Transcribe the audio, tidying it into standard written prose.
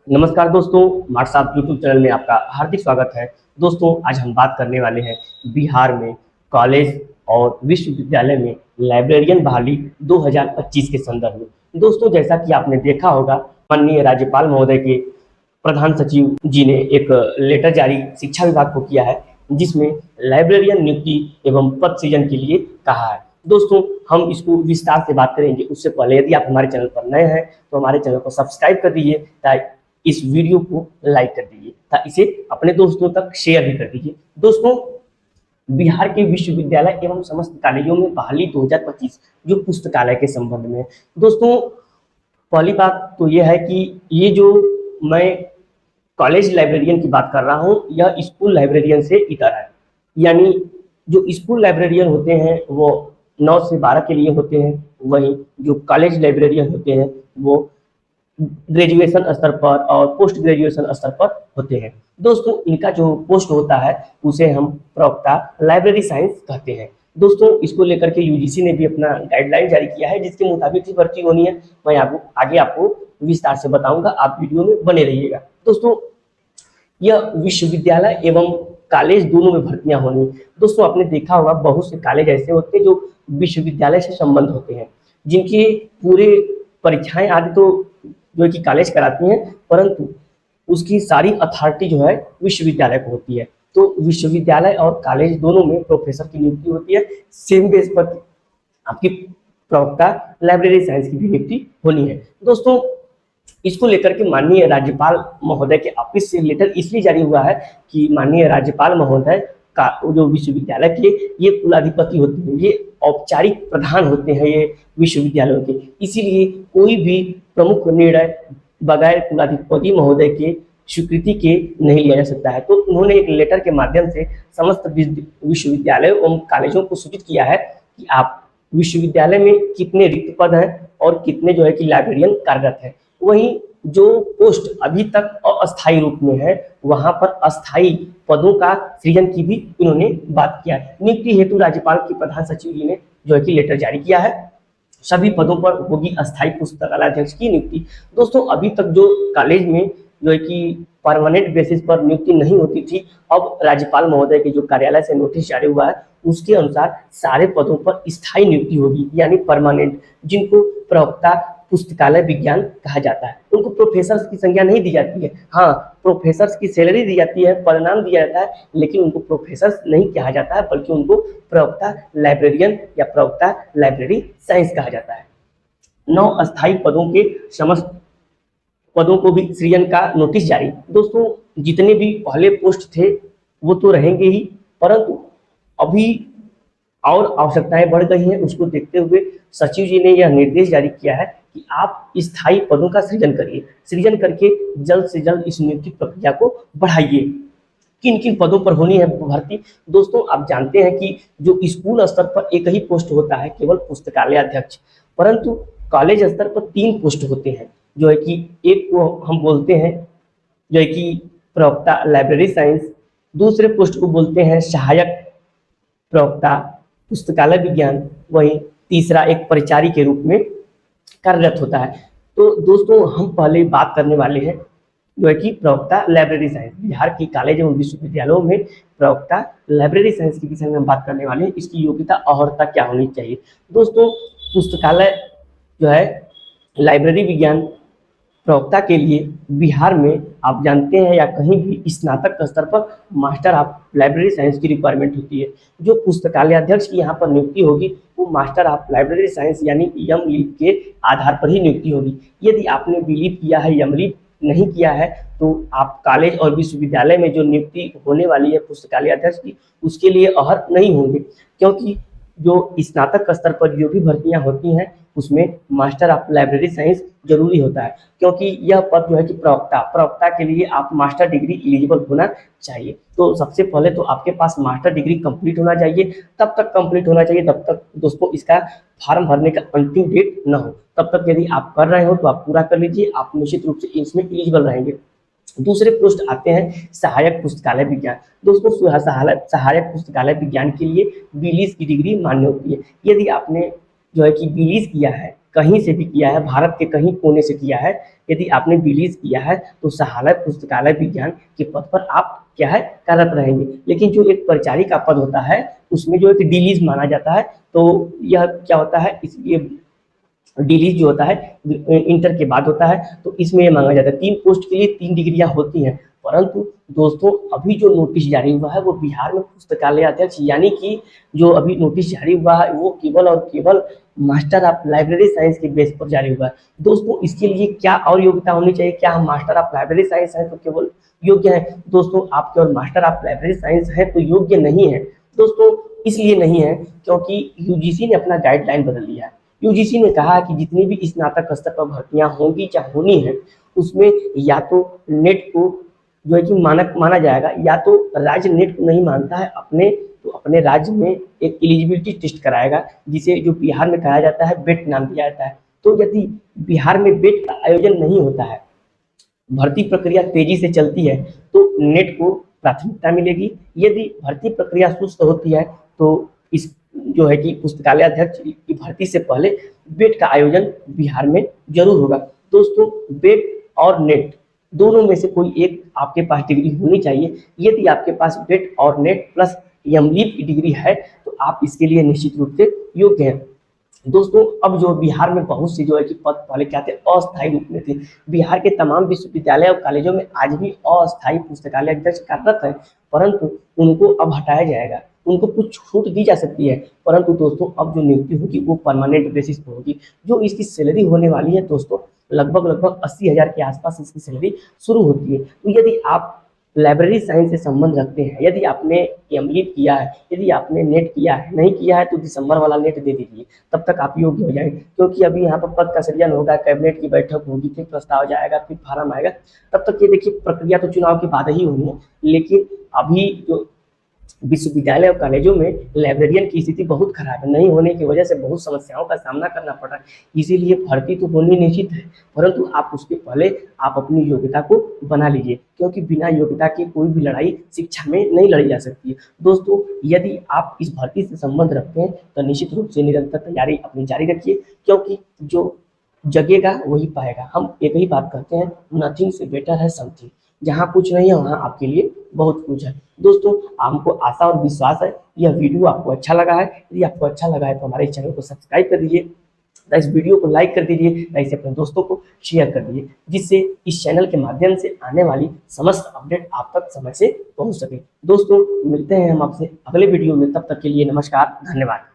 नमस्कार दोस्तों, मार्क्स आप यूट्यूब चैनल में आपका हार्दिक स्वागत है। दोस्तों, आज हम बात करने वाले हैं बिहार में कॉलेज और विश्वविद्यालय में लाइब्रेरियन बहाली 2025 के संदर्भ में। दोस्तों, जैसा कि आपने देखा होगा, माननीय राज्यपाल महोदय के प्रधान सचिव जी ने एक लेटर जारी शिक्षा विभाग को किया है, जिसमें लाइब्रेरियन नियुक्ति एवं पद सृजन के लिए कहा है। दोस्तों, हम इसको विस्तार से बात करेंगे। उससे पहले यदि आप हमारे चैनल पर नए हैं तो हमारे चैनल को सब्सक्राइब कर दीजिए, ताकि इस वीडियो को लाइक कर दीजिए, ताकि इसे अपने दोस्तों तक शेयर भी कर दीजिए। दोस्तों, बिहार के विश्वविद्यालय एवं समस्त कॉलेजों में बहाली 2025 जो पुस्तकालय के संबंध में। दोस्तों, पहली बात तो यह है कि ये जो मैं कॉलेज लाइब्रेरियन की बात कर रहा हूँ, यह स्कूल लाइब्रेरियन से इतर है। यानी जो स्कूल लाइब्रेरियन होते हैं वो 9 से 12 के लिए होते हैं, वहीं जो कॉलेज लाइब्रेरियन होते हैं वो ग्रेजुएशन स्तर पर और पोस्ट ग्रेजुएशन स्तर पर होते हैं। दोस्तों, इनका जो पोस्ट होता है उसे हम प्रवक्ता लाइब्रेरी साइंस कहते हैं। दोस्तों, इसको लेकर के यूजीसी ने भी अपना गाइडलाइन जारी किया है, जिसके मुताबिक ही भर्ती होनी है। मैं आगे आपको विस्तार से बताऊंगा, आप वीडियो में बने रहिएगा। दोस्तों, यह विश्वविद्यालय एवं कॉलेज दोनों में भर्तियां होनी। दोस्तों, आपने देखा होगा बहुत से कॉलेज ऐसे होते हैं जो विश्वविद्यालय से संबंध होते हैं, जिनकी पूरे परीक्षाएं आदि तो जो है कि कॉलेज कराती हैं, परंतु उसकी सारी अथॉरिटी जो है विश्वविद्यालय को होती है। तो विश्वविद्यालय और कॉलेज दोनों में प्रोफेसर की नियुक्ति होती है। सेम बेस पर आपकी प्रवक्ता लाइब्रेरी साइंस की भी नियुक्ति होनी है। दोस्तों, इसको लेकर के माननीय राज्यपाल महोदय के ऑफिस से लेटर इसलिए जारी हुआ है कि माननीय राज्यपाल महोदय का जो विश्वविद्यालय के ये कुलाधिपति होते हैं, ये औपचारिक प्रधान होते हैं ये विश्वविद्यालयों के। इसीलिए कोई भी प्रमुख निर्णय बगैर कुलाधिपति महोदय के स्वीकृति के नहीं लिया जा सकता है। तो उन्होंने एक लेटर के माध्यम से समस्त विश्वविद्यालयों एवं कॉलेजों को सूचित किया है कि आप विश्वविद्यालय में कितने रिक्त पद हैं और कितने जो है कि लाइब्रेरियन कार्यरत है। वहीं जो पोस्ट अभी तक अस्थायी रूप में है, वहां पर अस्थायी पदों का सृजन की भी इन्होंने बात किया है। नियुक्ति हेतु राज्यपाल के प्रधान सचिव जी ने जो है कि लेटर जारी किया है। सभी पदों पर होगी अस्थायी पुस्तकालय अध्यक्ष की नियुक्ति। दोस्तों, अभी तक जो कॉलेज में जो है कि परमानेंट बेसिस पर नियुक्ति नहीं होती थी, अब राज्यपाल महोदय के जो कार्यालय से नोटिस जारी हुआ है उसके अनुसार सारे पदों पर स्थायी नियुक्ति होगी, यानी परमानेंट, जिनको प्रवक्ता पुस्तकालय विज्ञान कहा जाता है। उनको प्रोफेसर की संज्ञा नहीं दी जाती है। हाँ, प्रोफेसर की सैलरी दी जाती है, परिणाम दिया जाता है, लेकिन उनको प्रोफेसर नहीं कहा जाता है, बल्कि उनको प्रवक्ता लाइब्रेरियन या प्रवक्ता लाइब्रेरी साइंस कहा जाता है। 9 अस्थायी पदों के समस्त पदों को भी सृजन का नोटिस जारी। दोस्तों, जितने भी पहले पोस्ट थे वो तो रहेंगे ही, परंतु अभी और आवश्यकताएं बढ़ गई हैं। उसको देखते हुए सचिव जी ने यह निर्देश जारी किया है कि आप स्थायी पदों का सृजन करिए, सृजन करके जल्द से जल्द इस नियुक्ति प्रक्रिया को बढ़ाइए। किन किन पदों पर होनी है भर्ती? दोस्तों, आप जानते हैं कि जो स्कूल स्तर पर एक ही पोस्ट होता है, केवल पुस्तकालय अध्यक्ष, परंतु कॉलेज स्तर पर 3 पोस्ट होते हैं। जो है कि एक को हम बोलते हैं जो है कि प्रवक्ता लाइब्रेरी साइंस, दूसरे पोस्ट को बोलते हैं सहायक प्रवक्ता पुस्तकालय विज्ञान, वहीं तीसरा एक परिचारी के रूप में कार्यरत होता है। तो दोस्तों, हम पहले बात करने वाले हैं जो है कि प्रवक्ता लाइब्रेरी साइंस। बिहार की कॉलेज एवं विश्वविद्यालयों में प्रवक्ता लाइब्रेरी साइंस के विषय में हम बात करने वाले हैं। इसकी योग्यता अहर्ता क्या होनी चाहिए? दोस्तों, पुस्तकालय जो है लाइब्रेरी विज्ञान प्रवक्ता के लिए बिहार में आप जानते हैं या कहीं भी स्नातक स्तर पर मास्टर ऑफ लाइब्रेरी साइंस की रिक्वायरमेंट होती है। जो पुस्तकालय अध्यक्ष की यहाँ पर नियुक्ति होगी वो मास्टर ऑफ लाइब्रेरी साइंस यानी यम लीव के आधार पर ही नियुक्ति होगी। यदि आपने बीलीव किया है, यम लीव नहीं किया है, तो आप कॉलेज और विश्वविद्यालय में जो नियुक्ति होने वाली है पुस्तकालय अध्यक्ष की, उसके लिए अर्ह नहीं होंगे, क्योंकि जो स्नातक स्तर पर जो भी भर्तियां होती हैं उसमें मास्टर ऑफ लाइब्रेरी साइंस जरूरी होता है, क्योंकि यह पद जो है कि प्रवक्ता के लिए आप मास्टर डिग्री एलिजिबल होना चाहिए। तो सबसे पहले तो आपके पास मास्टर डिग्री कंप्लीट होना चाहिए। तब तक कंप्लीट होना चाहिए तब तक दोस्तों इसका फॉर्म भरने का अंतिम डेट न हो। तब तक यदि आप कर रहे हो तो आप पूरा कर लीजिए, आप निश्चित रूप से इसमें एलिजिबल रहेंगे। दूसरे पोस्ट आते हैं सहायक पुस्तकालय विज्ञान। दोस्तों, सहायक पुस्तकालय विज्ञान के लिए 20 की डिग्री मान्य होती है। यदि आपने जो है कि 20 किया है कहीं से भी किया है, भारत के कहीं कोने से किया है, यदि आपने बिलीज किया है तो सहायक पुस्तकालय विज्ञान के पद पर आप क्या है कार्यरत रहेंगे। लेकिन जो एक परिचारी का पद होता है उसमें जो एक डिलीज माना जाता है, तो यह क्या होता है, इसलिए डिलीज जो होता है इंटर के बाद होता है, तो इसमें ये मांगा जाता है 3 पोस्ट के लिए 3 डिग्रियां होती हैं। परंतु दोस्तों अभी जो नोटिस जारी हुआ है वो बिहार में पुस्तकालय अध्यक्ष, यानी कि जो अभी नोटिस जारी हुआ है वो केवल और केवल मास्टर ऑफ लाइब्रेरी साइंस के बेस पर जारी हुआ है। दोस्तों इसके लिए क्या और योग्यता होनी चाहिए, क्या हम मास्टर ऑफ लाइब्रेरी साइंस है तो केवल योग्य है? दोस्तों आप केवल मास्टर ऑफ लाइब्रेरी साइंस है तो योग्य नहीं है। दोस्तों इसलिए नहीं है क्योंकि यूजीसी ने अपना गाइडलाइन बदल दिया है। यूजीसी ने कहा कि जितनी भी स्नातक स्तर पर भर्तियां होंगी चाहे होनी है उसमें या तो नेट को जो है कि मानक माना जाएगा, या तो राज्य नेट को नहीं मानता है अपने तो अपने राज्य में एक एलिजिबिलिटी टेस्ट कराएगा जिसे जो बिहार में कहा जाता है बेट नाम दिया जाता है। तो यदि बिहार में बेट का आयोजन नहीं होता है, भर्ती प्रक्रिया तेजी से चलती है तो नेट को प्राथमिकता मिलेगी। यदि भर्ती प्रक्रिया सुस्त होती है तो इस जो है कि पुस्तकालय अध्यक्ष की भर्ती से पहले बेट का आयोजन बिहार में जरूर होगा। दोस्तों बेट और नेट दोनों में से कोई एक आपके पास डिग्री होनी चाहिए। यदि आपके पास बेट और नेट प्लस एमलीट की डिग्री है तो आप इसके लिए निश्चित रूप से योग्य हैं। दोस्तों अब जो बिहार में बहुत से जो है कि पद पहले क्या थे, अस्थायी रूप में थे। बिहार के तमाम विश्वविद्यालय और कॉलेजों में आज भी अस्थायी पुस्तकालय अध्यक्ष कार्यरत है, परंतु उनको अब हटाया जाएगा, उनको कुछ छूट दी जा सकती है। परंतु दोस्तों अब जो नियुक्ति होगी वो परमानेंट बेसिस पर होगी। जो इसकी सैलरी होने वाली है दोस्तों लगभग 80,000 के आसपास इसकी सैलरी शुरू होती है। तो यदि आप लाइब्रेरी साइंस से संबंध रखते हैं, यदि आपने एमलीट किया है, यदि आपने नेट किया है, नहीं किया है तो दिसंबर वाला नेट दे दीजिए, तब तक आप योग्य हो जाएंगे। क्योंकि अभी यहाँ पर पद का सृजन होगा, कैबिनेट की बैठक होगी, फिर प्रस्ताव जाएगा, फिर फार्म आएगा, तब तक ये देखिए प्रक्रिया तो चुनाव के बाद ही होनी है। लेकिन अभी जो विश्वविद्यालय और कॉलेजों में लाइब्रेरियन की स्थिति बहुत खराब है, नहीं होने की वजह से बहुत समस्याओं का सामना करना पड़ रहा है। इसीलिए भर्ती तो होनी निश्चित है, परंतु आप उसके पहले आप अपनी योग्यता को बना लीजिए, क्योंकि बिना योग्यता के कोई भी लड़ाई शिक्षा में नहीं लड़ी जा सकती है। दोस्तों यदि आप इस भर्ती से संबंध रखते हैं तो निश्चित रूप से निरंतर तैयारी अपनी जारी रखिए, क्योंकि जो जगेगा वही पाएगा। हम एक ही बात करते हैं, नथिंग से बेटर है समथिंग। जहाँ कुछ नहीं है वहाँ आपके लिए बहुत कुछ है। दोस्तों हमको आशा और विश्वास है यह वीडियो आपको अच्छा लगा है। यदि आपको अच्छा लगा है तो हमारे चैनल को सब्सक्राइब कर दीजिए, इस वीडियो को लाइक कर दीजिए, इसे अपने दोस्तों को शेयर कर दीजिए, जिससे इस चैनल के माध्यम से आने वाली समस्त अपडेट आप तक समय से पहुंच सके। दोस्तों मिलते हैं हम आपसे अगले वीडियो में, तब तक के लिए नमस्कार, धन्यवाद।